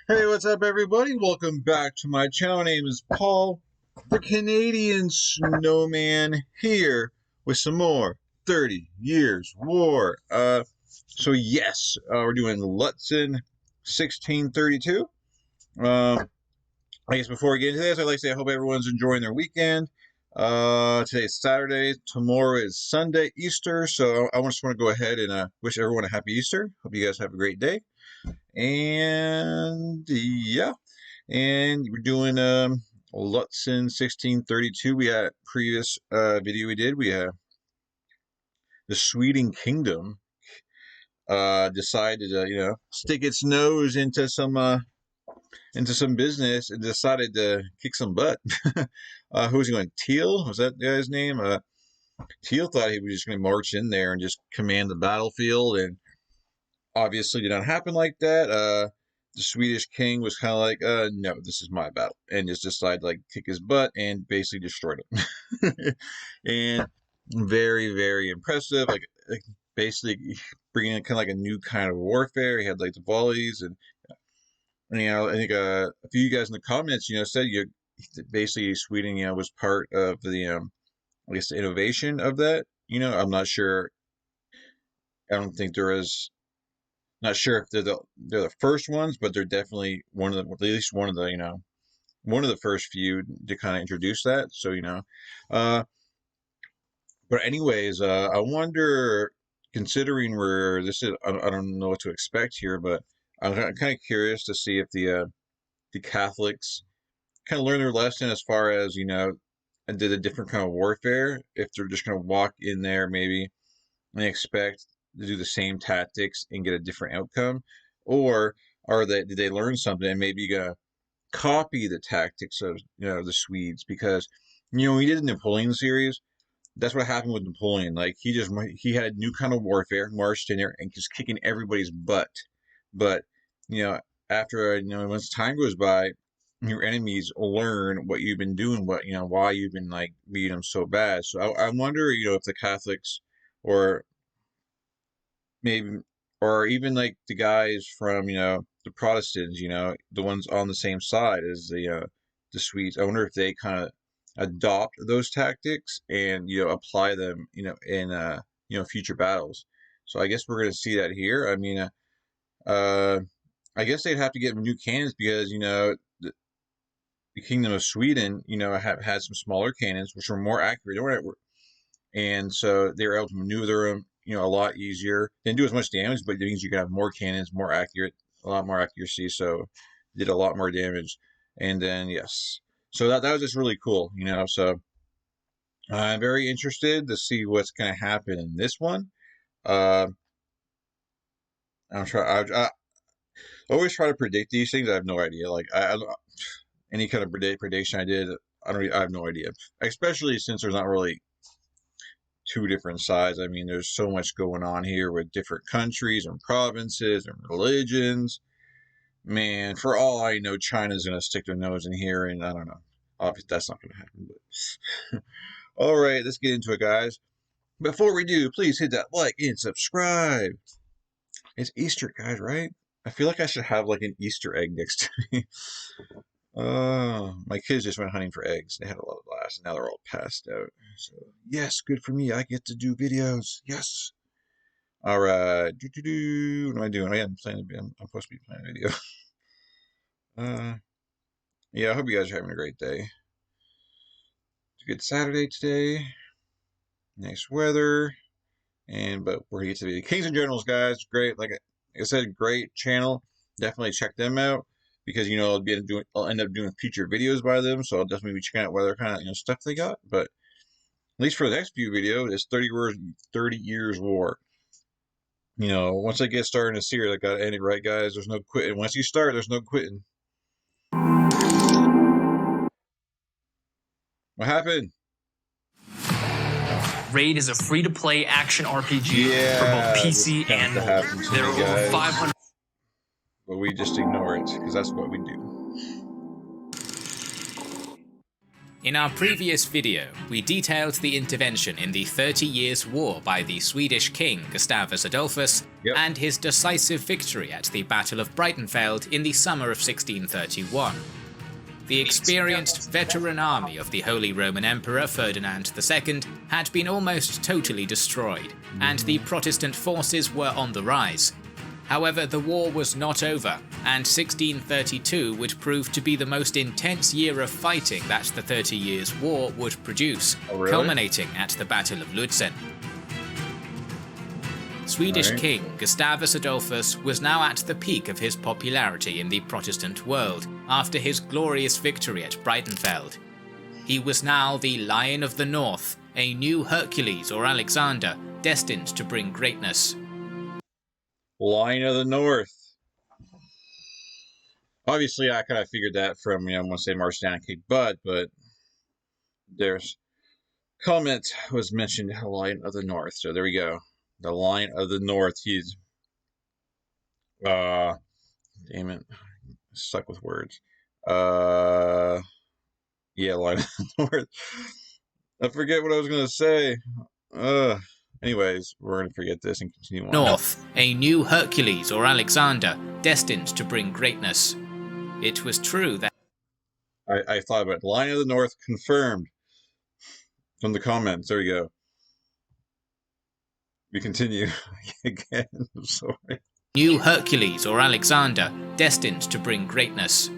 Hey, what's up, everybody? Welcome back to my channel. My name is Paul, the Canadian Snowman, here with some more 30 Years War. We're doing Lützen 1632. I guess before we get into this, I'd like to say I hope everyone's enjoying their weekend. Today's Saturday, tomorrow is Sunday, Easter, so I just want to go ahead and wish everyone a happy Easter. Hope you guys have a great day. And yeah, and we're doing Lützen 1632. We had previous video we did. We had the Sweden Kingdom decided to stick its nose into some business and decided to kick some butt. Who was he going? Teal, was that the guy's name? Teal thought he was just going to march in there and just command the battlefield, and obviously did not happen like that. The Swedish king was kind of like, no, this is my battle, and just decided to kick his butt and basically destroyed him. And very, very impressive. Basically bringing in kind of a new kind of warfare. He had the volleys, and I think a few of you guys in the comments, said basically Sweden, was part of the, I guess the innovation of that. I'm not sure. I don't think there is. Not sure if they're the first ones, but they're definitely at least one of the first few to kind of introduce that. So but anyways, I wonder, considering where this is, I don't know what to expect here, but I'm kind of curious to see if the Catholics kind of learn their lesson as far as and did a different kind of warfare. If they're just going to walk in there maybe and expect to do the same tactics and get a different outcome, or did they learn something and maybe gonna copy the tactics of the Swedes? Because we did the Napoleon series. That's what happened with Napoleon. He had a new kind of warfare, marched in there and just kicking everybody's butt. But after once time goes by, your enemies learn what you've been doing, why you've been beating them so bad. So I wonder if the Catholics, or maybe, or even the guys from the Protestants, the ones on the same side as the Swedes. I wonder if they kind of adopt those tactics and apply them in future battles. So I guess we're going to see that here. I mean, I guess they'd have to get new cannons, because the Kingdom of Sweden have had some smaller cannons which were more accurate, and so they were able to maneuver them a lot easier. Didn't do as much damage, but it means you can have more cannons, more accurate, a lot more accuracy, so did a lot more damage. And then yes, so that was just really cool, so I'm very interested to see what's going to happen in this one. I always try to predict these things. I have no idea. Any kind of prediction I did, I have no idea, especially since there's not really two different sides. I mean, there's so much going on here with different countries and provinces and religions. Man, for all I know, China's going to stick their nose in here, and I don't know. Obviously, that's not going to happen. But all right, let's get into it, guys. Before we do, please hit that like and subscribe. It's Easter, guys, right? I feel like I should have an Easter egg next to me. My kids just went hunting for eggs. They had a lot of blast, and now they're all passed out. So yes, good for me. I get to do videos. Yes. All right. What am I doing? I'm supposed to be playing a video. Yeah. I hope you guys are having a great day. It's a good Saturday today. Nice weather, but we're gonna get to the Kings and Generals, guys. Great. Like I said, great channel. Definitely check them out, because I'll end up doing future videos by them, so I'll definitely be checking out what other kind of stuff they got. But at least for the next few videos, it's 30 Years War. Once I get started in a series, I gotta end it right, guys. There's no quitting. Once you start, there's no quitting. What happened? Raid is a free-to-play action RPG for both PC and mobile. There are over 500. But we just ignore it, because that's what we do. In our previous video, we detailed the intervention in the 30 Years' War by the Swedish king Gustavus Adolphus and his decisive victory at the Battle of Breitenfeld in the summer of 1631. The experienced veteran army of the Holy Roman Emperor Ferdinand II had been almost totally destroyed, and the Protestant forces were on the rise. However, the war was not over, and 1632 would prove to be the most intense year of fighting that the 30 Years' War would produce, culminating at the Battle of Lützen. Swedish King Gustavus Adolphus was now at the peak of his popularity in the Protestant world after his glorious victory at Breitenfeld. He was now the Lion of the North, a new Hercules or Alexander, destined to bring greatness. Lion of the North. Obviously, I kind of figured that from, I want to say Marciana kick butt, but there's comment was mentioned, Lion of the North. So there we go. The Lion of the North. He's, damn it, stuck with words. Yeah, Lion of the North. I forget what I was gonna say. Anyways, we're gonna forget this and continue on. North, a new Hercules or Alexander, destined to bring greatness. It was true that I thought about Lion of the North confirmed from the comments. There we go. We continue again. I'm sorry. New Hercules or Alexander, destined to bring greatness.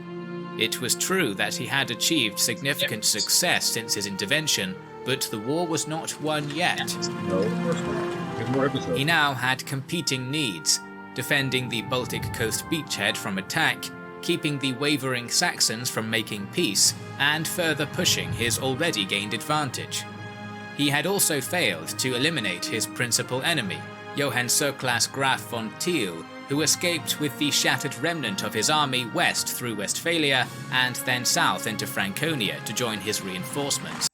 It was true that he had achieved significant success since his intervention, but the war was not won yet. No, of course not. There's more episodes. He now had competing needs: defending the Baltic coast beachhead from attack, keeping the wavering Saxons from making peace, and further pushing his already gained advantage. He had also failed to eliminate his principal enemy, Johann Surklaas Graf von Thiel, who escaped with the shattered remnant of his army west through Westphalia and then south into Franconia to join his reinforcements.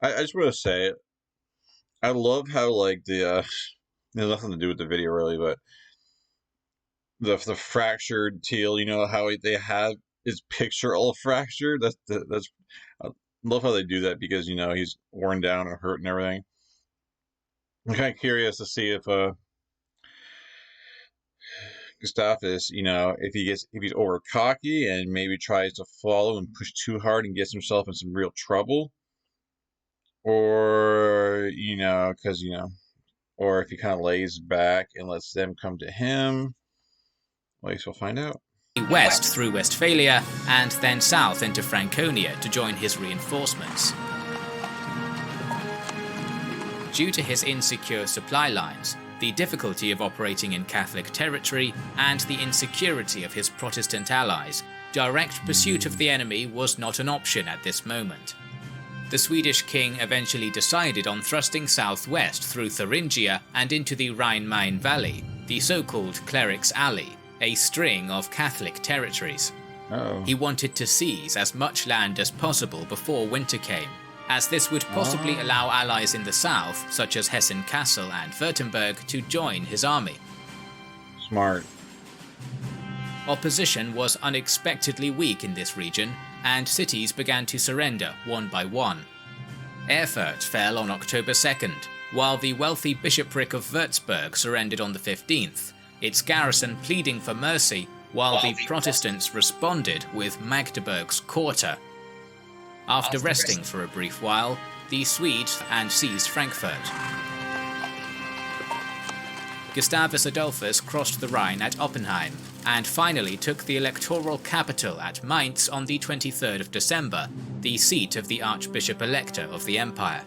I just want to say, I love how, like, the, it has nothing to do with the video really, but the fractured Teal, you know, how they have his picture all fractured. That's I love how they do that because, you know, he's worn down and hurt and everything. I'm kind of curious to see if Gustavus, you know, if he's over cocky and maybe tries to follow and push too hard and gets himself in some real trouble, or, you know, because, you know, or if he kind of lays back and lets them come to him. Well, I guess we'll find out. West through Westphalia and then south into Franconia to join his reinforcements. Due to his insecure supply lines, the difficulty of operating in Catholic territory, and the insecurity of his Protestant allies, direct pursuit of the enemy was not an option at this moment. The Swedish king eventually decided on thrusting southwest through Thuringia and into the Rhine-Main Valley, the so-called Cleric's Alley, a string of Catholic territories. He wanted to seize as much land as possible before winter came, as this would possibly allow allies in the south, such as Hessen Castle and Württemberg, to join his army. Smart. Opposition was unexpectedly weak in this region, and cities began to surrender one by one. Erfurt fell on October 2nd, while the wealthy bishopric of Würzburg surrendered on the 15th, its garrison pleading for mercy, while the Protestants responded with Magdeburg's quarter. After resting for a brief while, the Swedes seized Frankfurt. Gustavus Adolphus crossed the Rhine at Oppenheim, and finally took the electoral capital at Mainz on the 23rd of December, the seat of the Archbishop-Elector of the Empire.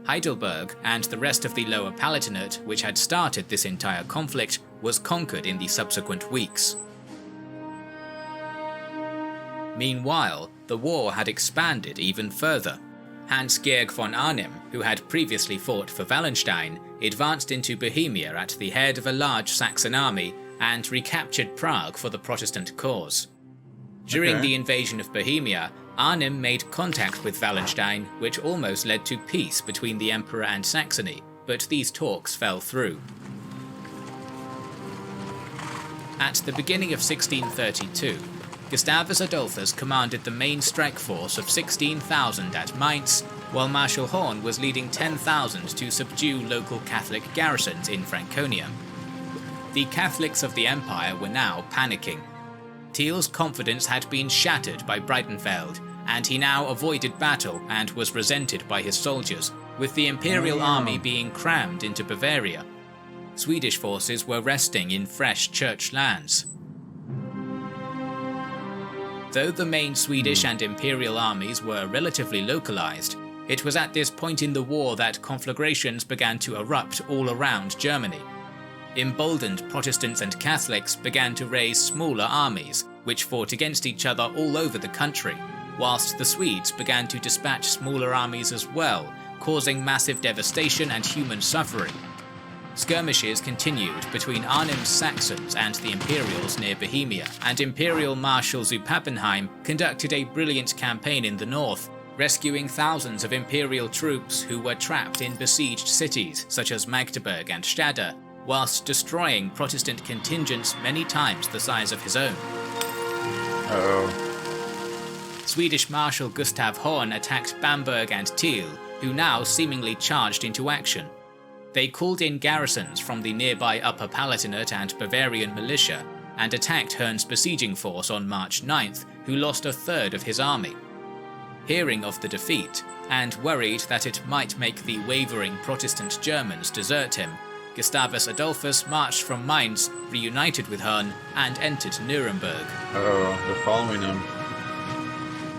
Heidelberg and the rest of the Lower Palatinate, which had started this entire conflict, was conquered in the subsequent weeks. Meanwhile, the war had expanded even further. Hans-Georg von Arnim, who had previously fought for Wallenstein, advanced into Bohemia at the head of a large Saxon army and recaptured Prague for the Protestant cause. During the invasion of Bohemia, Arnim made contact with Wallenstein, which almost led to peace between the Emperor and Saxony, but these talks fell through. At the beginning of 1632, Gustavus Adolphus commanded the main strike force of 16,000 at Mainz, while Marshal Horn was leading 10,000 to subdue local Catholic garrisons in Franconia. The Catholics of the Empire were now panicking. Thiel's confidence had been shattered by Breitenfeld, and he now avoided battle and was resented by his soldiers, with the Imperial army being crammed into Bavaria. Swedish forces were resting in fresh church lands. Though the main Swedish and Imperial armies were relatively localized, it was at this point in the war that conflagrations began to erupt all around Germany. Emboldened Protestants and Catholics began to raise smaller armies, which fought against each other all over the country, whilst the Swedes began to dispatch smaller armies as well, causing massive devastation and human suffering. Skirmishes continued between Arnhem's Saxons and the Imperials near Bohemia, and Imperial Marshal zu Pappenheim conducted a brilliant campaign in the north, rescuing thousands of Imperial troops who were trapped in besieged cities such as Magdeburg and Stade, whilst destroying Protestant contingents many times the size of his own. Swedish Marshal Gustav Horn attacked Bamberg and Thiel, who now seemingly charged into action. They called in garrisons from the nearby Upper Palatinate and Bavarian militia, and attacked Horn's besieging force on March 9th, who lost a third of his army. Hearing of the defeat, and worried that it might make the wavering Protestant Germans desert him, Gustavus Adolphus marched from Mainz, reunited with Horn, and entered Nuremberg. They're following him.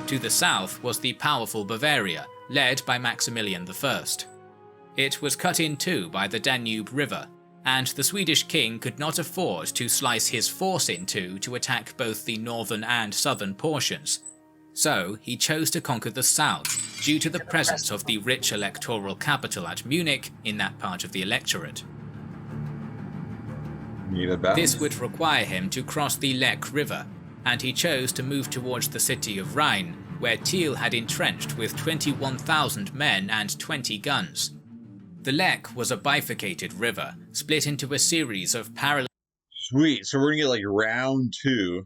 To the south was the powerful Bavaria, led by Maximilian I. It was cut in two by the Danube River, and the Swedish king could not afford to slice his force in two to attack both the northern and southern portions. So he chose to conquer the south, due to the presence of the rich electoral capital at Munich in that part of the electorate. This would require him to cross the Lech River, and he chose to move towards the city of Rhein, where Thiel had entrenched with 21,000 men and 20 guns. The Lech was a bifurcated river, split into a series of parallel... Sweet, so we're gonna get like round 2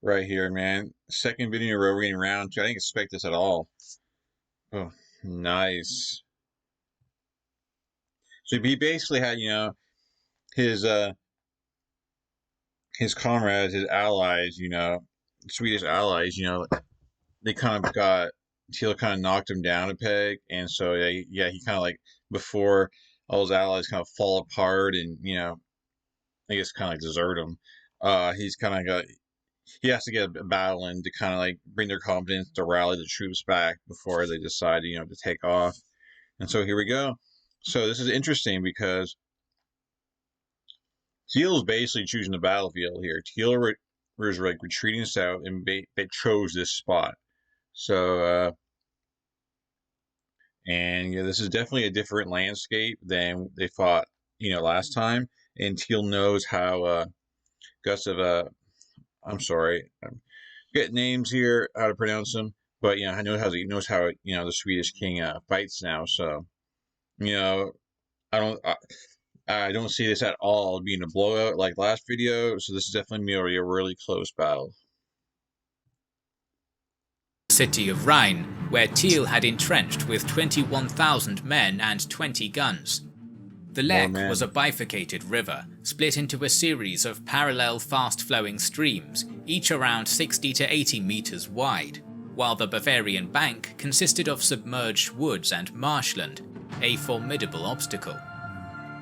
right here, man. Second video in a row, we're getting round 2. I didn't expect this at all. Oh, nice. So he basically had, his comrades, his allies, Swedish allies, they kind of got, Thiel kind of knocked him down a peg, and so yeah, he kind of like, before all his allies kind of fall apart and, I guess kind of like desert him, he's kind of got, he has to get a battle in to kind of like bring their confidence to rally the troops back before they decide, to take off. And so here we go. So this is interesting because Thiel is basically choosing the battlefield here. Thiel was like retreating south, and they chose this spot. So, and this is definitely a different landscape than they fought, last time. And Thiel knows how Gustav, I'm sorry, I'm getting names here, how to pronounce them, but he knows how the Swedish king fights now. So, I don't see this at all being a blowout like last video. So this is definitely going to be a really close battle. City of Rhein, where Thiel had entrenched with 21,000 men and 20 guns. The Lech was a bifurcated river, split into a series of parallel fast-flowing streams, each around 60 to 80 meters wide, while the Bavarian bank consisted of submerged woods and marshland, a formidable obstacle.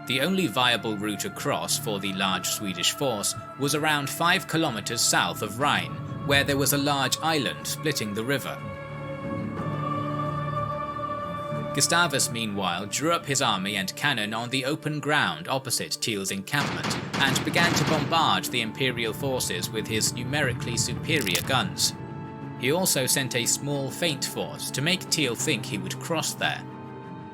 The only viable route across for the large Swedish force was around 5 kilometers south of Rhein, where there was a large island splitting the river. Gustavus meanwhile drew up his army and cannon on the open ground opposite Thiel's encampment, and began to bombard the Imperial forces with his numerically superior guns. He also sent a small feint force to make Thiel think he would cross there.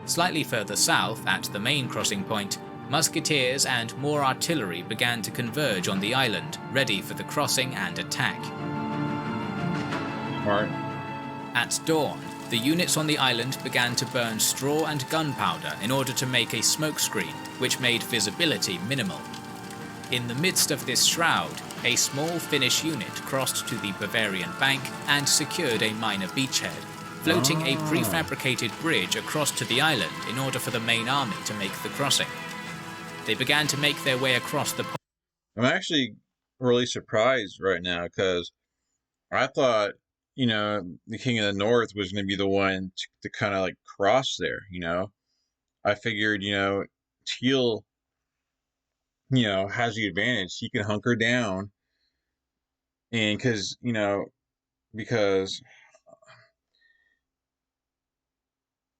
Slightly further south, at the main crossing point, musketeers and more artillery began to converge on the island, ready for the crossing and attack. Smart. At dawn, the units on the island began to burn straw and gunpowder in order to make a smokescreen, which made visibility minimal. In the midst of this shroud, a small Finnish unit crossed to the Bavarian bank and secured a minor beachhead, floating a prefabricated bridge across to the island in order for the main army to make the crossing. They began to make their way across the... I'm actually really surprised right now because I thought, the King of the North was going to be the one to kind of like cross there, I figured, Teal, has the advantage. He can hunker down. And because,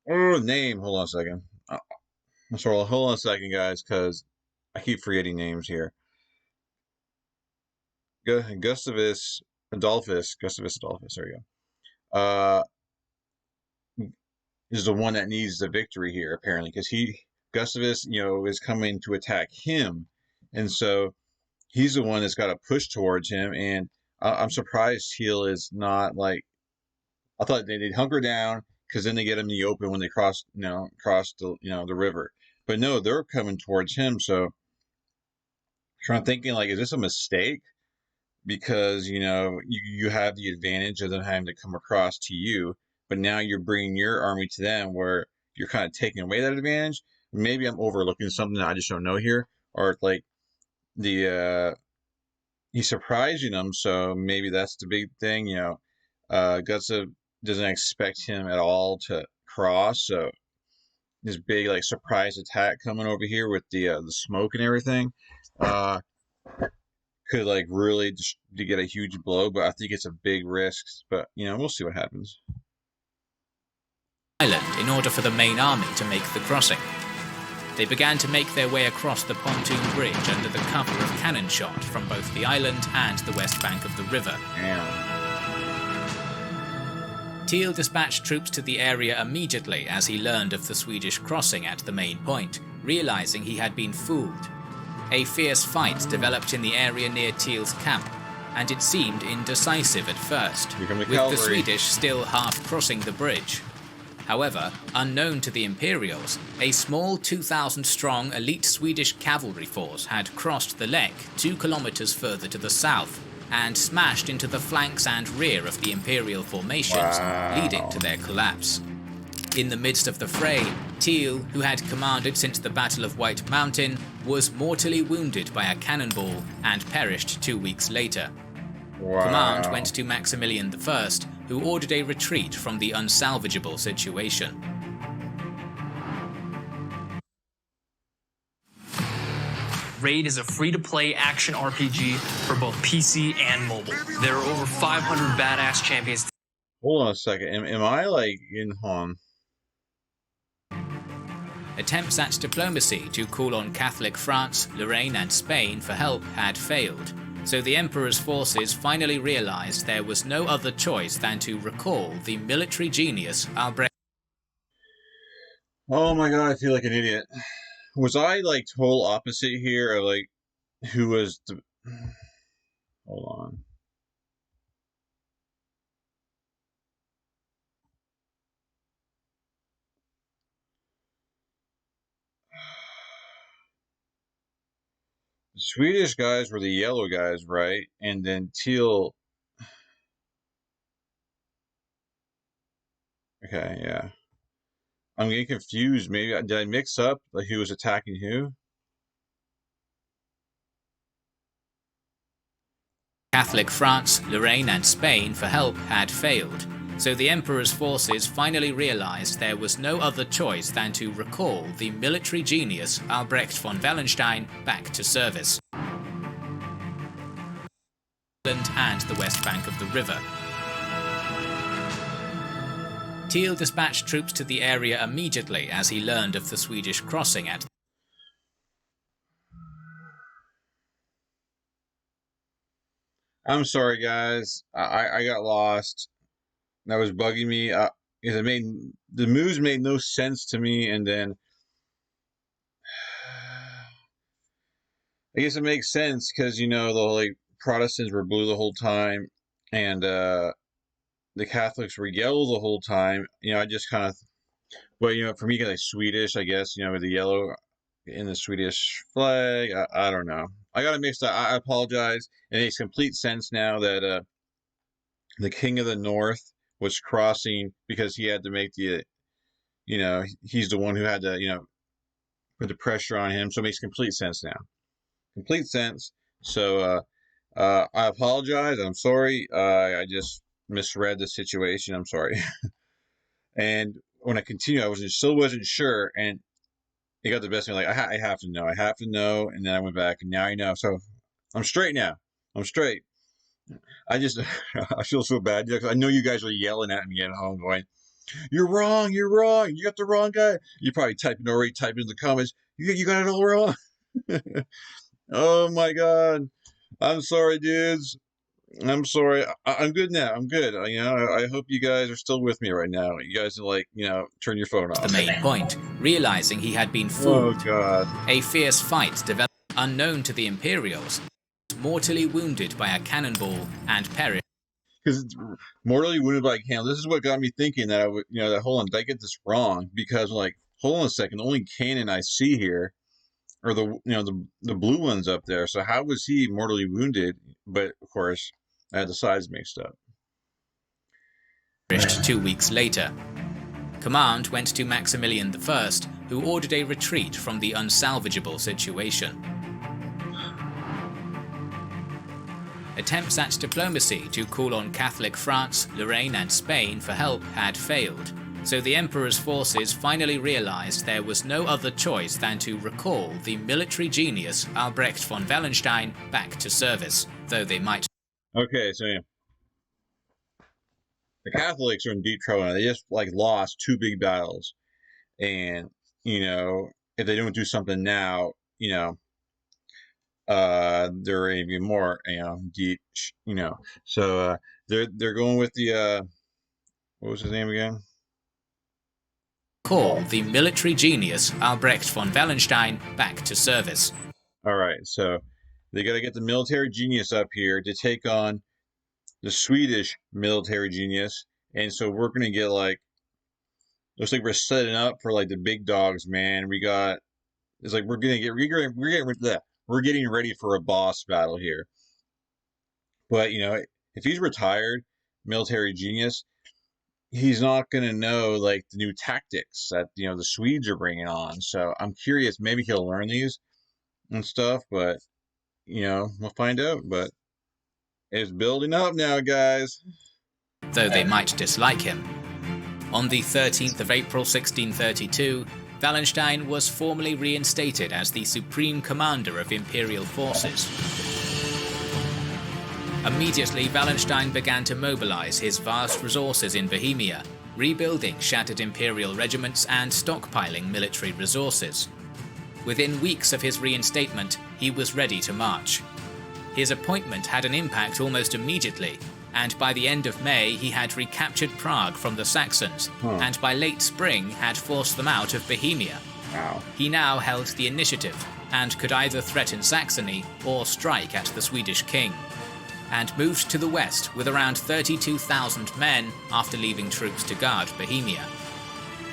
name, hold on a second. Sorry, hold on a second, guys, because I keep forgetting names here. Gustavus Adolphus, there you go. Is the one that needs the victory here, apparently, because Gustavus, is coming to attack him. And so he's the one that's got to push towards him. And I'm surprised Teal is not like, I thought they'd hunker down because then they get him in the open when they cross the river. But no, they're coming towards him. So I'm thinking, like, is this a mistake? Because, you have the advantage of them having to come across to you, but now you're bringing your army to them where you're kind of taking away that advantage. Maybe I'm overlooking something that I just don't know here, or like he's surprising them, so maybe that's the big thing. Gutsa doesn't expect him at all to cross, so this big like surprise attack coming over here with the smoke and everything could like really just to get a huge blow, but I think it's a big risk. But we'll see what happens. Island in order for the main army to make the crossing. They began to make their way across the pontoon bridge under the cover of cannon shot from both the island and the west bank of the river. Teal dispatched troops to the area immediately as he learned of the Swedish crossing at the main point, realizing he had been fooled. A fierce fight developed in the area near Teal's camp, and it seemed indecisive at first, with the Swedish still half crossing the bridge. However, unknown to the Imperials, a small 2,000-strong elite Swedish cavalry force had crossed the Lek 2 kilometers further to the south and smashed into the flanks and rear of the Imperial formations, leading to their collapse. In the midst of the fray, Teal, who had commanded since the Battle of White Mountain, was mortally wounded by a cannonball and perished 2 weeks later. Command went to Maximilian I, who ordered a retreat from the unsalvageable situation. Raid is a free-to-play action RPG for both PC and mobile. There are over 500 badass champions. Hold on a second. Am I like in Han? Attempts at diplomacy to call on Catholic France, Lorraine and Spain for help had failed, so the Emperor's forces finally realized there was no other choice than to recall the military genius Albrecht. Oh my god, I feel like an idiot. Was I like total opposite here, or like who was the... Hold on. The Swedish guys were the yellow guys, right? And then Teal... Okay, yeah. I'm getting confused. Maybe did I mix up like who was attacking who? Catholic France, Lorraine and Spain for help had failed, so the Emperor's forces finally realized there was no other choice than to recall the military genius Albrecht von Wallenstein back to service. And the west bank of the river. Teal dispatched troops to the area immediately as he learned of the Swedish crossing at... I'm sorry, guys. I got lost. That was bugging me. The moves made no sense to me, and then I guess it makes sense because the like Protestants were blue the whole time, and the Catholics were yellow the whole time. I just kind of, well, for me, like Swedish, I guess, with the yellow in the Swedish flag. I don't know. I got it mixed up. I apologize. It makes complete sense now that the King of the North was crossing because he had to make the, he's the one who had to, put the pressure on him. So it makes complete sense now. Complete sense. So I apologize. I'm sorry. I just misread the situation. I'm sorry. And when I continued, still wasn't sure, and it got the best of me. Like I have to know. I have to know. And then I went back, and now I know. So I'm straight now. I'm straight. I just I feel so bad because I know you guys are yelling at me at home, going, "You're wrong. You're wrong. You got the wrong guy." You probably typed in the comments. You got it all wrong. Oh my god. I'm sorry, dudes. I'm sorry. I'm good now. I'm good. I hope you guys are still with me right now. You guys are like, turn your phone off. The main point, realizing he had been Oh fooled. god. A fierce fight developed unknown to the Imperials, mortally wounded by a cannonball and perished. Because it's mortally wounded by a cannon. This is what got me thinking that I would, that hold on, did I get this wrong? Because like, hold on a second, the only cannon I see here are the blue ones up there. So how was he mortally wounded? But of course, I had the sides mixed up. 2 weeks later. Command went to Maximilian I, who ordered a retreat from the unsalvageable situation. Attempts at diplomacy to call on Catholic France, Lorraine and Spain for help had failed, so the Emperor's forces finally realized there was no other choice than to recall the military genius Albrecht von Wallenstein back to service, though they might. Okay, so yeah. The Catholics are in deep trouble. They just lost 2 big battles, and if they don't do something now, they're even more deep. So they're going with the what was his name again? Call the military genius Albrecht von Wallenstein back to service. All right, so they got to get the military genius up here to take on the Swedish military genius, and so we're gonna get looks like we're setting up for the big dogs, man. It's like we're getting ready for a boss battle here. But if he's retired, military genius, he's not gonna know the new tactics that the Swedes are bringing on. So I'm curious, maybe he'll learn these and stuff, but we'll find out. But it's building up now, guys. Though they might dislike him. On the 13th of April 1632, Wallenstein was formally reinstated as the supreme commander of imperial forces. Immediately, Wallenstein began to mobilize his vast resources in Bohemia, rebuilding shattered imperial regiments and stockpiling military resources. Within weeks of his reinstatement, he was ready to march. His appointment had an impact almost immediately, and by the end of May he had recaptured Prague from the Saxons, and by late spring had forced them out of Bohemia. Wow. He now held the initiative, and could either threaten Saxony or strike at the Swedish king, and moved to the west with around 32,000 men after leaving troops to guard Bohemia.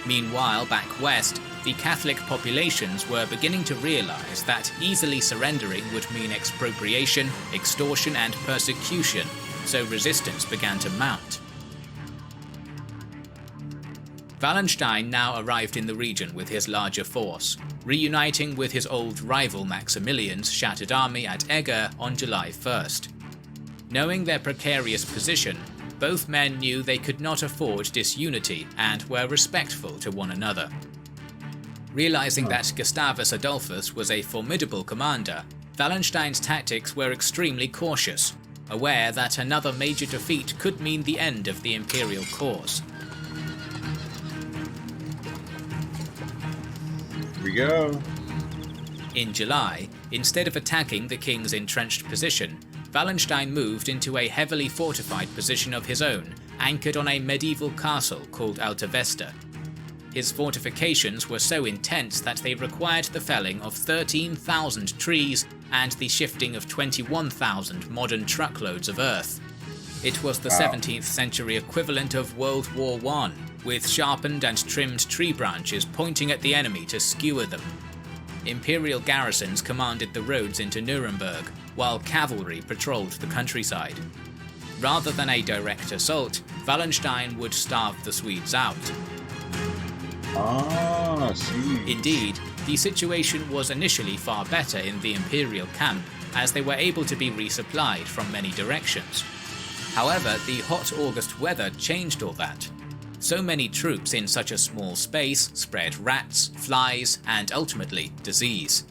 Meanwhile, back west, the Catholic populations were beginning to realize that easily surrendering would mean expropriation, extortion and persecution, so resistance began to mount. Wallenstein now arrived in the region with his larger force, reuniting with his old rival Maximilian's shattered army at Eger on July 1st. Knowing their precarious position, both men knew they could not afford disunity and were respectful to one another. Realizing that Gustavus Adolphus was a formidable commander, Wallenstein's tactics were extremely cautious, aware that another major defeat could mean the end of the imperial cause. Here we go. In July, instead of attacking the king's entrenched position, Wallenstein moved into a heavily fortified position of his own, anchored on a medieval castle called Alta Vesta. His fortifications were so intense that they required the felling of 13,000 trees and the shifting of 21,000 modern truckloads of earth. It was the 17th century equivalent of World War I, with sharpened and trimmed tree branches pointing at the enemy to skewer them. Imperial garrisons commanded the roads into Nuremberg, while cavalry patrolled the countryside. Rather than a direct assault, Wallenstein would starve the Swedes out. Ah, see. Indeed, the situation was initially far better in the Imperial camp, as they were able to be resupplied from many directions. However, the hot August weather changed all that. So many troops in such a small space spread rats, flies, and ultimately disease.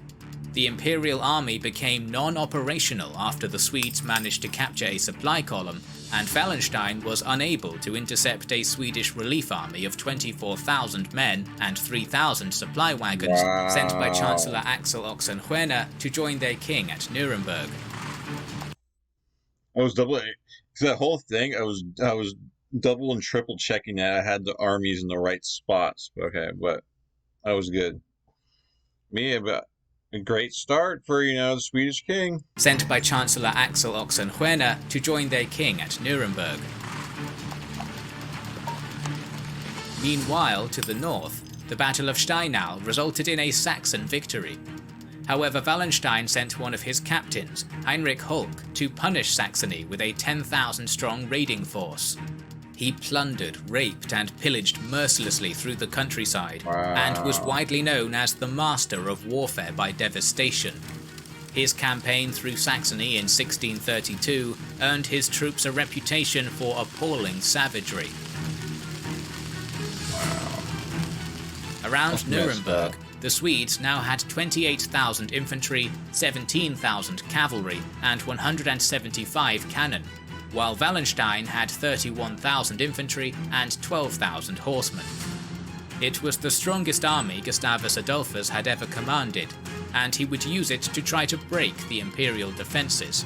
The Imperial army became non-operational after the Swedes managed to capture a supply column, and Wallenstein was unable to intercept a Swedish relief army of 24,000 men and 3,000 supply wagons sent by Chancellor Axel Oxenstierna to join their king at Nuremberg. I was double, because that whole thing, I was double and triple checking that I had the armies in the right spots. Okay, but I was good. Me, but a great start for, the Swedish king. Sent by Chancellor Axel Oxenstierna to join their king at Nuremberg. Meanwhile, to the north, the Battle of Steinau resulted in a Saxon victory. However, Wallenstein sent one of his captains, Heinrich Hulk, to punish Saxony with a 10,000-strong raiding force. He plundered, raped, and pillaged mercilessly through the countryside, and was widely known as the master of warfare by devastation. His campaign through Saxony in 1632 earned his troops a reputation for appalling savagery. Around Nuremberg, the Swedes now had 28,000 infantry, 17,000 cavalry, and 175 cannon, while Wallenstein had 31,000 infantry and 12,000 horsemen. It was the strongest army Gustavus Adolphus had ever commanded, and he would use it to try to break the imperial defences.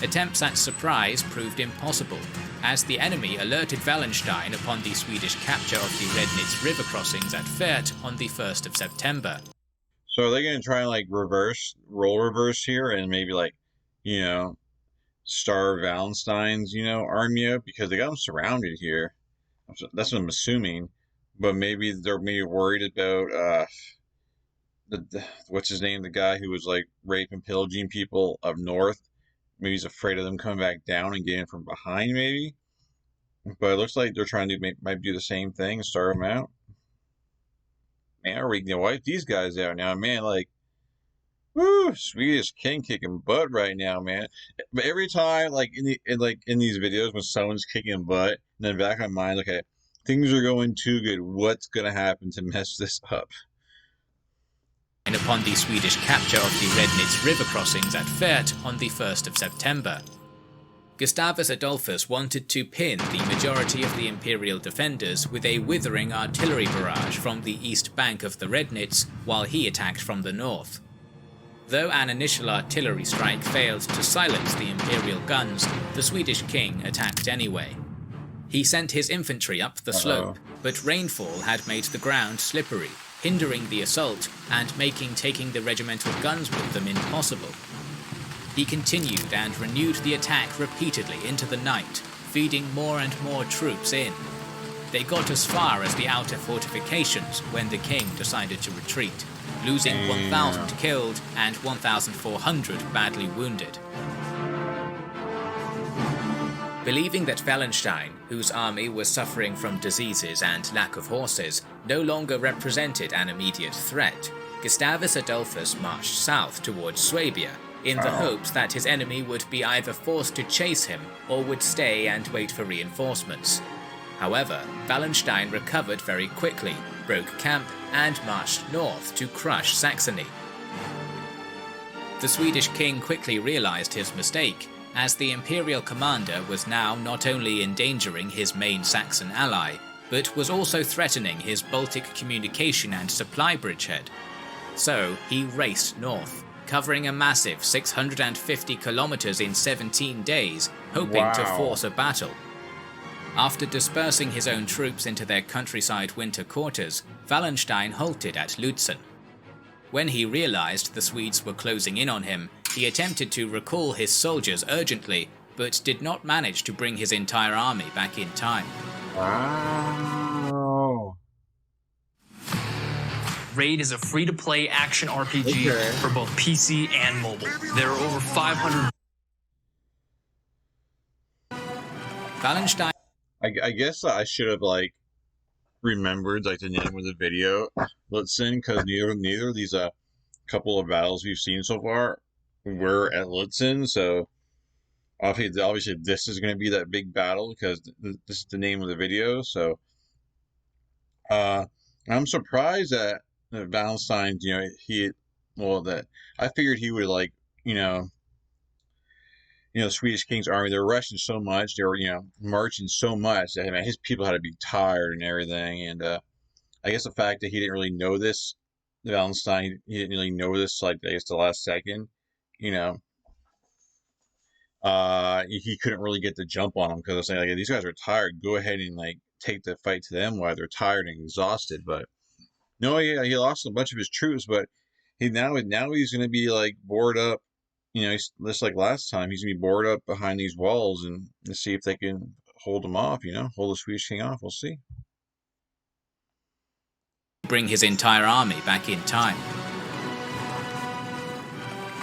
Attempts at surprise proved impossible, as the enemy alerted Wallenstein upon the Swedish capture of the Rednitz river crossings at Fürth on the 1st of September. So are they going to try and role reverse here and maybe starve Wallenstein's, army up, because they got them surrounded here. That's what I'm assuming. But maybe they're worried about what's his name, the guy who was raping, pillaging people up north. Maybe he's afraid of them coming back down and getting from behind, maybe. But it looks like they're trying to might do the same thing and starve them out. Man, we can wipe these guys out now, man. Woo, Swedish king kicking butt right now, man. But every time, in these videos, when someone's kicking butt, and then back in my mind, okay, things are going too good. What's gonna happen to mess this up? And upon the Swedish capture of the Rednitz river crossings at Fürth on the 1st of September. Gustavus Adolphus wanted to pin the majority of the imperial defenders with a withering artillery barrage from the east bank of the Rednitz, while he attacked from the north. Though an initial artillery strike failed to silence the imperial guns, the Swedish king attacked anyway. He sent his infantry up the slope, but rainfall had made the ground slippery, hindering the assault and making taking the regimental guns with them impossible. He continued and renewed the attack repeatedly into the night, feeding more and more troops in. They got as far as the outer fortifications when the king decided to retreat, losing 1,000 killed and 1,400 badly wounded. Believing that Wallenstein, whose army was suffering from diseases and lack of horses, no longer represented an immediate threat, Gustavus Adolphus marched south towards Swabia, in the hopes that his enemy would be either forced to chase him or would stay and wait for reinforcements. However, Wallenstein recovered very quickly, broke camp, and marched north to crush Saxony. The Swedish king quickly realized his mistake, as the imperial commander was now not only endangering his main Saxon ally, but was also threatening his Baltic communication and supply bridgehead. So he raced north, covering a massive 650 kilometers in 17 days, hoping to force a battle. After dispersing his own troops into their countryside winter quarters, Wallenstein halted at Lützen. When he realized the Swedes were closing in on him, he attempted to recall his soldiers urgently, but did not manage to bring his entire army back in time. Wow. Raid is a free-to-play action RPG for both PC and mobile. There are over 500. Wallenstein. I guess I should have like remembered like the name of the video, Lützen, because neither of these couple of battles we've seen so far were at Lützen. So obviously this is going to be that big battle because this is the name of the video. So I'm surprised that Wallenstein, that I figured he would like, the Swedish King's army, they're rushing so much, they were, marching so much that, his people had to be tired and everything. And I guess the fact that he didn't really know this, Wallenstein, he didn't really know this, like, I guess the last second, he couldn't really get the jump on them because I was saying, like, these guys are tired. Go ahead and, like, take the fight to them while they're tired and exhausted. But no, yeah, he lost a bunch of his troops, but now he's going to be, like, bored up. Just like last time, he's going to be bored up behind these walls and see if they can hold him off, hold the Swedish king off. We'll see. Bring his entire army back in time.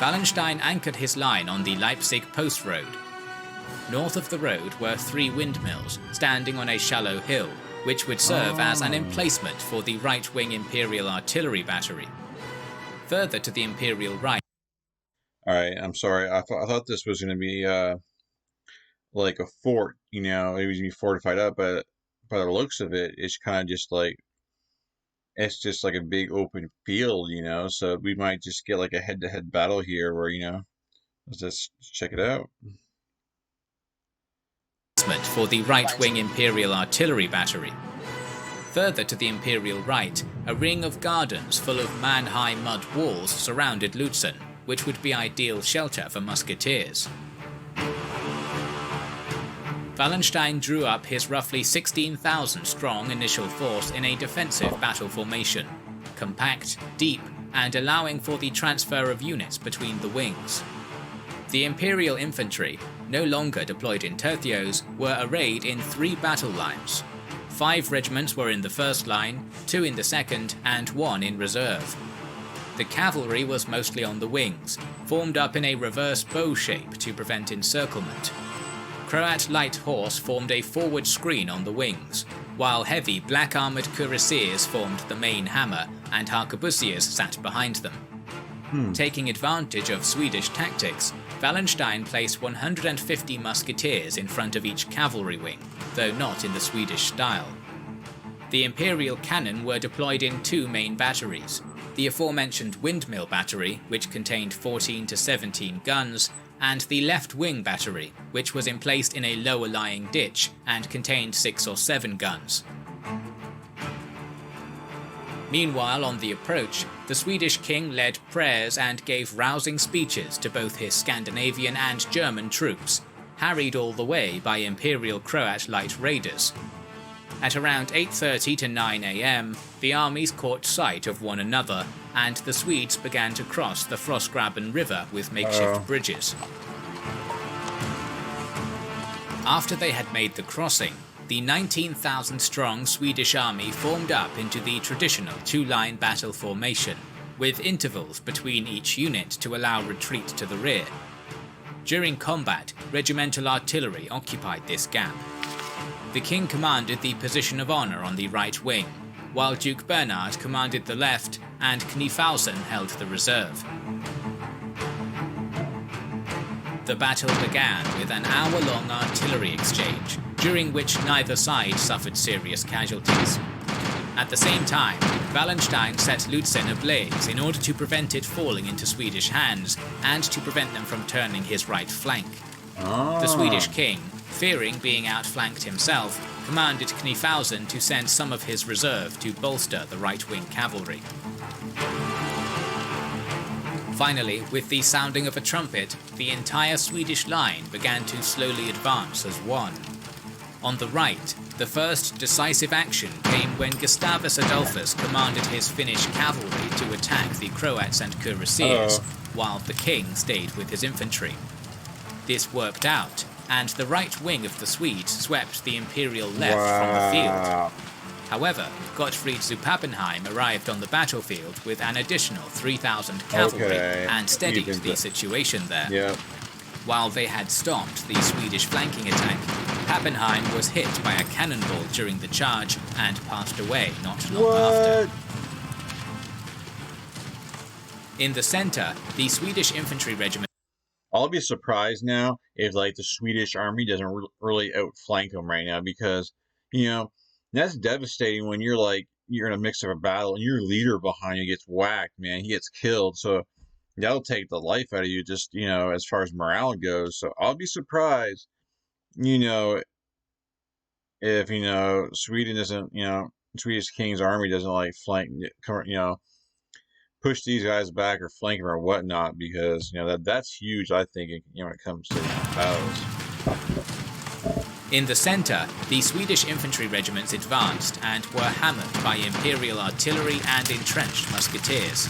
Wallenstein anchored his line on the Leipzig Post Road. North of the road were 3 windmills standing on a shallow hill, which would serve as an emplacement for the right-wing Imperial artillery battery. Further to the Imperial right. All right, I'm sorry. I thought this was going to be like a fort, it was going to be fortified up, but by the looks of it, it's kind of just like it's just like a big open field, So we might just get like a head-to-head battle here, where let's just check it out. For the right-wing Imperial artillery battery. Further to the Imperial right, a ring of gardens full of man-high mud walls surrounded Lützen, which would be ideal shelter for musketeers. Wallenstein drew up his roughly 16,000 strong initial force in a defensive battle formation, compact, deep, and allowing for the transfer of units between the wings. The Imperial infantry, no longer deployed in tercios, were arrayed in 3 battle lines. 5 regiments were in the first line, 2 in the second, and 1 in reserve. The cavalry was mostly on the wings, formed up in a reverse bow shape to prevent encirclement. Croat light horse formed a forward screen on the wings, while heavy black-armoured cuirassiers formed the main hammer and arquebusiers sat behind them. Taking advantage of Swedish tactics, Wallenstein placed 150 musketeers in front of each cavalry wing, though not in the Swedish style. The Imperial cannon were deployed in 2 main batteries, the aforementioned windmill battery, which contained 14 to 17 guns, and the left wing battery, which was emplaced in a lower lying ditch and contained 6 or 7 guns. Meanwhile, on the approach, the Swedish king led prayers and gave rousing speeches to both his Scandinavian and German troops, harried all the way by Imperial Croat light raiders. At around 8:30 to 9 AM, the armies caught sight of one another, and the Swedes began to cross the Frostgraben River with makeshift bridges. After they had made the crossing, the 19,000-strong Swedish army formed up into the traditional 2-line battle formation, with intervals between each unit to allow retreat to the rear. During combat, regimental artillery occupied this gap. The king commanded the position of honour on the right wing, while Duke Bernhard commanded the left and Knyphausen held the reserve. The battle began with an hour-long artillery exchange, during which neither side suffered serious casualties. At the same time, Wallenstein set Lützen ablaze in order to prevent it falling into Swedish hands and to prevent them from turning his right flank. The Swedish king, fearing being outflanked himself, commanded Knyphausen to send some of his reserve to bolster the right-wing cavalry. Finally, with the sounding of a trumpet, the entire Swedish line began to slowly advance as one. On the right, the first decisive action came when Gustavus Adolphus commanded his Finnish cavalry to attack the Croats and cuirassiers, while the king stayed with his infantry. This worked out, and the right wing of the Swedes swept the Imperial left from the field. However, Gottfried zu Pappenheim arrived on the battlefield with an additional 3,000 cavalry Okay. and steadied Even the situation there. Yep. While they had stopped the Swedish flanking attack, Pappenheim was hit by a cannonball during the charge and passed away not long after. In the center, the Swedish infantry regiment. I'll be surprised now if like the Swedish army doesn't really outflank them right now, because you know that's devastating when you're in a mix of a battle and your leader behind you gets whacked, man. He gets killed, so that'll take the life out of you, just as far as morale goes. So I'll be surprised, you know, if Sweden doesn't, Swedish King's army doesn't like flank, push these guys back or flank them or whatnot, because that's huge. I think when it comes to battles. In the center, the Swedish infantry regiments advanced and were hammered by Imperial artillery and entrenched musketeers.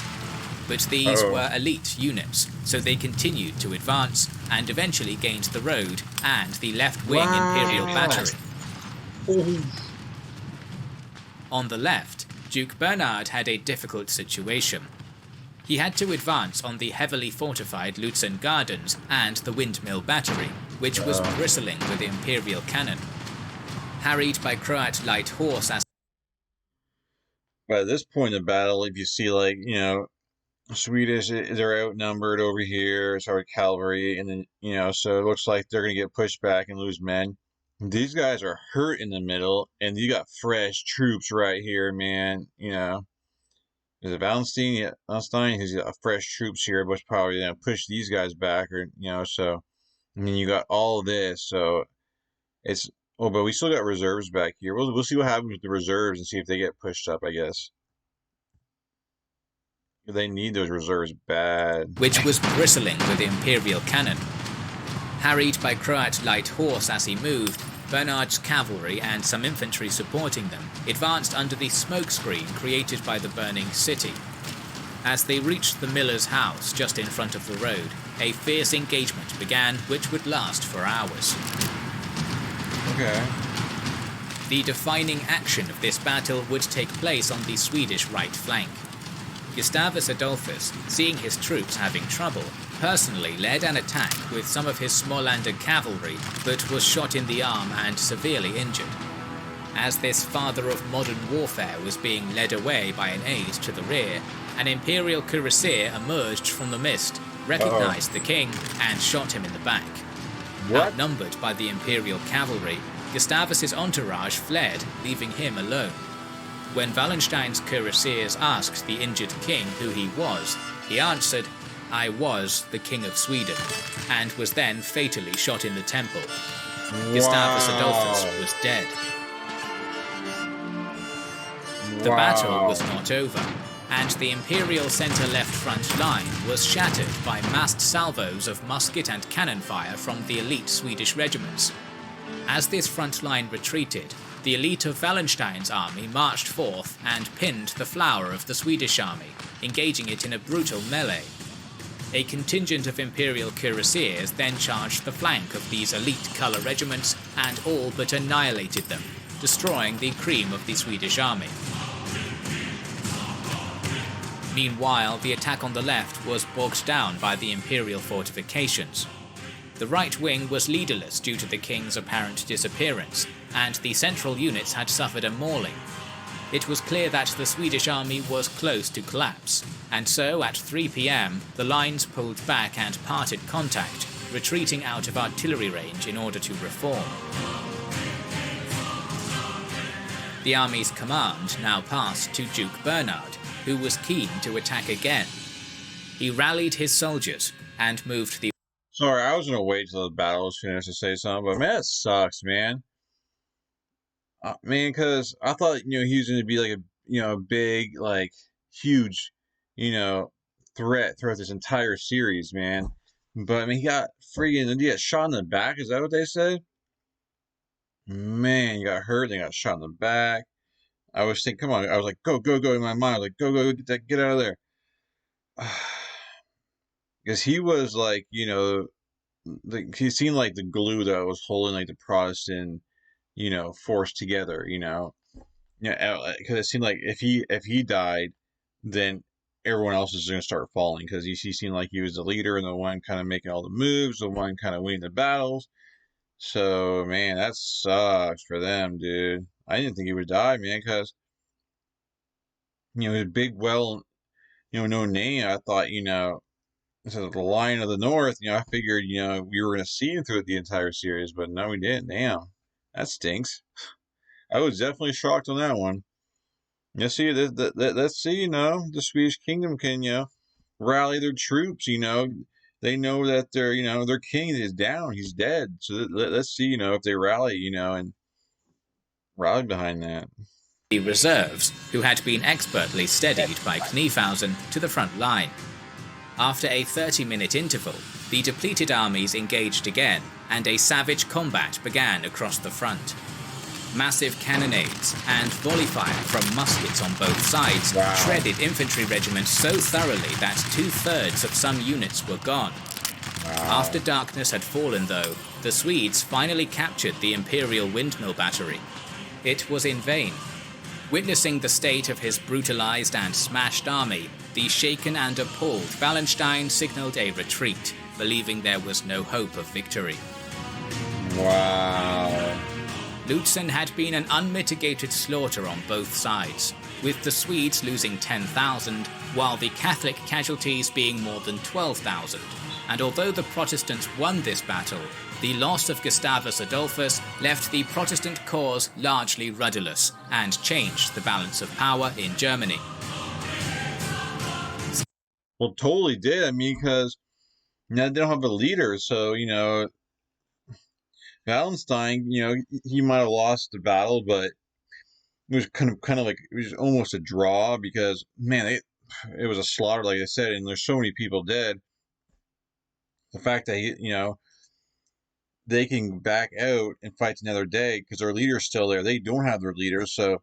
But these were elite units, so they continued to advance and eventually gained the road and the left-wing Imperial battery. On the left, Duke Bernhard had a difficult situation. He had to advance on the heavily fortified Lützen gardens and the windmill battery, which was bristling with Imperial cannon. Harried by Croat light horse as... But at this point in the battle, if you see Swedish, they're outnumbered over here as far as cavalry, and then so it looks like they're gonna get pushed back and lose men. These guys are hurt in the middle, and you got fresh troops right here, man. Is it Wallenstein? Yeah, Wallenstein. He's got fresh troops here, which probably push these guys back, or so. And then you got all this, so it's. Oh, but we still got reserves back here. We'll see what happens with the reserves and see if they get pushed up, I guess. They need those reserves bad. Which was bristling with Imperial cannon. Harried by Croat light horse as he moved, Bernhard's cavalry and some infantry supporting them advanced under the smokescreen created by the burning city. As they reached the miller's house just in front of the road, a fierce engagement began which would last for hours. Okay. The defining action of this battle would take place on the Swedish right flank. Gustavus Adolphus, seeing his troops having trouble, personally led an attack with some of his Smålander cavalry, but was shot in the arm and severely injured. As this father of modern warfare was being led away by an aide to the rear, an Imperial cuirassier emerged from the mist, recognized the king, and shot him in the back. What? Outnumbered by the Imperial cavalry, Gustavus's entourage fled, leaving him alone. When Wallenstein's cuirassiers asked the injured king who he was, he answered, "I was the King of Sweden," and was then fatally shot in the temple. Gustavus Adolphus was dead. The battle was not over, and the Imperial centre-left front line was shattered by massed salvos of musket and cannon fire from the elite Swedish regiments. As this front line retreated, the elite of Wallenstein's army marched forth and pinned the flower of the Swedish army, engaging it in a brutal melee. A contingent of Imperial cuirassiers then charged the flank of these elite colour regiments and all but annihilated them, destroying the cream of the Swedish army. Meanwhile, the attack on the left was bogged down by the Imperial fortifications. The right wing was leaderless due to the king's apparent disappearance, and the central units had suffered a mauling. It was clear that the Swedish army was close to collapse, and so at 3 p.m. the lines pulled back and parted contact, retreating out of artillery range in order to reform. The army's command now passed to Duke Bernhard, who was keen to attack again. He rallied his soldiers and moved the... Sorry, I was gonna wait till the battle was finished to say something, but man, it sucks, man. Man, because I thought he was gonna be like a big, like huge, threat throughout this entire series, man. But I mean, he got shot in the back. Is that what they said? Man, he got hurt. They got shot in the back. I was thinking, come on. I was like, go, go, go in my mind. I was like, go, go, get out of there. Because he was like, he seemed like the glue that was holding like the Protestant, force together, Yeah, because it seemed like if he died, then everyone else is going to start falling because he seemed like he was the leader and the one kind of making all the moves, the one kind of winning the battles. So man, that sucks for them, dude. I didn't think he would die, man, because he's a big, well, no name. I thought, this is the Lion of the North. I figured, we were going to see him through the entire series, but no, we didn't. Damn, that stinks. I was definitely shocked on that one. Let's see, let's see, the Swedish kingdom can, rally their troops. They know that their king is down, he's dead. So let's see, if they rally, and rally behind that. The reserves, who had been expertly steadied by Kniefausen, to the front line. After a 30-minute interval, the depleted armies engaged again, and a savage combat began across the front. Massive cannonades and volley fire from muskets on both sides shredded infantry regiments so thoroughly that 2/3 of some units were gone. After darkness had fallen, though, the Swedes finally captured the Imperial Windmill Battery. It was in vain. Witnessing the state of his brutalized and smashed army, the shaken and appalled Wallenstein signaled a retreat, believing there was no hope of victory. Wow. Lützen had been an unmitigated slaughter on both sides, with the Swedes losing 10,000, while the Catholic casualties being more than 12,000. And although the Protestants won this battle, the loss of Gustavus Adolphus left the Protestant cause largely rudderless and changed the balance of power in Germany. Well, totally did. I mean, because now they don't have a leader, so Wallenstein, he might have lost the battle, but it was kind of like it was almost a draw because man, it was a slaughter, like I said, and there's so many people dead. The fact that they can back out and fight another day because their leader's still there. They don't have their leader, so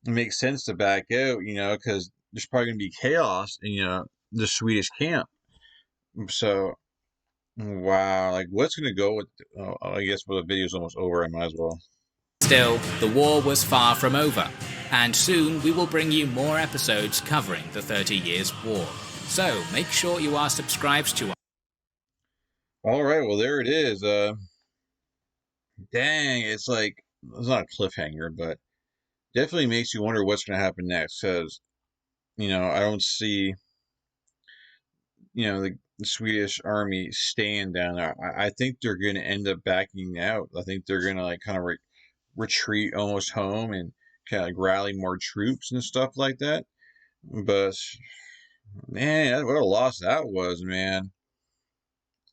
it makes sense to back out, because there's probably going to be chaos in the Swedish camp. So wow, like what's going to go with? I guess the video's almost over. I might as well. Still, the war was far from over, and soon we will bring you more episodes covering the 30 Years' War. So make sure you are subscribed to us. All right, well there it is. Dang, it's not a cliffhanger, but definitely makes you wonder what's going to happen next. Because I don't see the Swedish army staying down there. I think they're going to end up backing out. I think they're going to kind of retreat almost home and kind of rally more troops and stuff like that. But man, what a loss that was, man.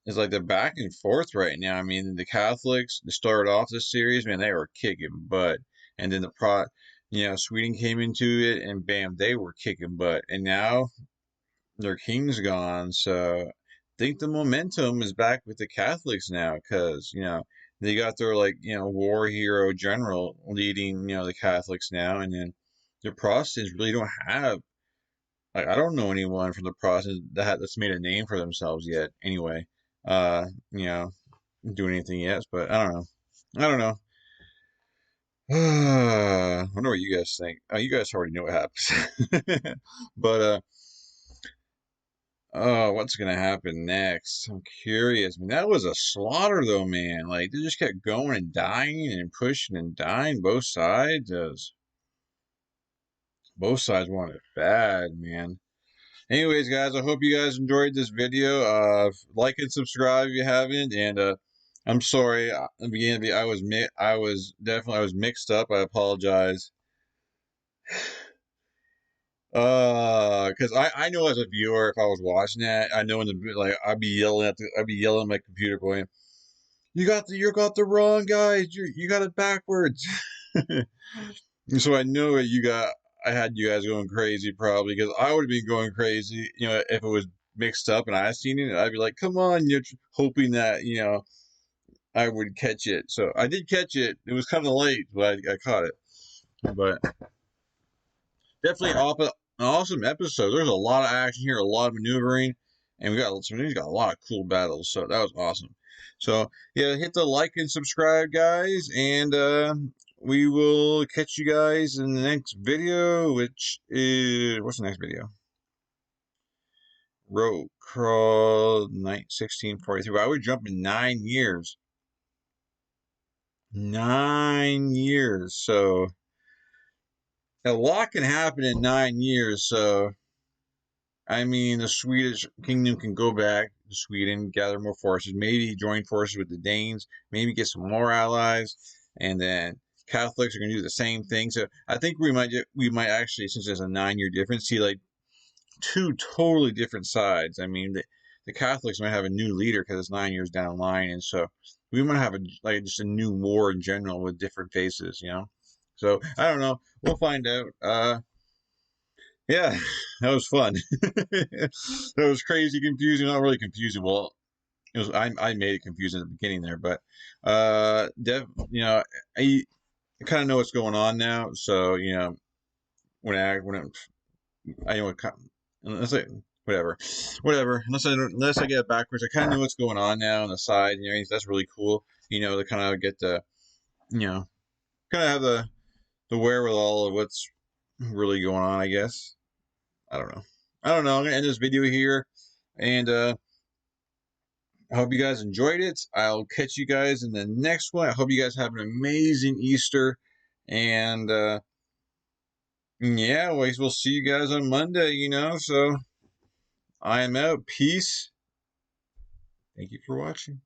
It's like they're back and forth right now. I mean, the Catholics, they started off this series, man, they were kicking butt. And then Sweden came into it and bam, they were kicking butt. And now their king's gone. So I think the momentum is back with the Catholics now because, they got their war hero general leading, the Catholics now. And then the Protestants really don't have, I don't know anyone from the Protestants that's made a name for themselves yet anyway. Doing anything yet, but I don't know. I don't know. I wonder what you guys think. You guys already know what happens. But what's gonna happen next? I'm curious. I mean, that was a slaughter though, man. Like they just kept going and dying and pushing and dying both sides. Both sides wanted it bad, man. Anyways, guys, I hope you guys enjoyed this video. Like and subscribe if you haven't. And I'm sorry. At the beginning, I was mixed up. I apologize. Because I know as a viewer, if I was watching that, I know I'd be yelling at my computer going, you got the wrong guys. You got it backwards. So I know that I had you guys going crazy probably because I would have been going crazy, if it was mixed up and I seen it. I'd be like, come on, you're hoping that, I would catch it. So I did catch it. It was kind of late, but I caught it. But definitely an awesome episode. There's a lot of action here, a lot of maneuvering, and we got a lot of cool battles. So that was awesome. So yeah, hit the like and subscribe, guys, and we will catch you guys in the next video, which is what's the next video? Road crawl night 1643. Wow, we're jumping 9 years. 9 years. So a lot can happen in 9 years. So I mean, the Swedish kingdom can go back to Sweden, gather more forces, maybe join forces with the Danes, maybe get some more allies, and then Catholics are going to do the same thing. So I think we might actually, since there's a 9 year difference, see like two totally different sides. I mean, the Catholics might have a new leader because it's 9 years down the line, and so we might have just a new war in general with different faces. So I don't know. We'll find out. Yeah, that was fun. That was crazy confusing. Not really confusing. Well, it was. I made it confusing at the beginning there, but I kind of know what's going on now. So I know what unless I whatever. Unless I get it backwards, I kind of know what's going on now on the side. That's really cool. To kind of get the kind of have the wherewithal of what's really going on. I guess. I don't know. I'm gonna end this video here, and I hope you guys enjoyed it. I'll catch you guys in the next one. I hope you guys have an amazing Easter, and yeah, we'll see you guys on Monday. So I am out. Peace. Thank you for watching.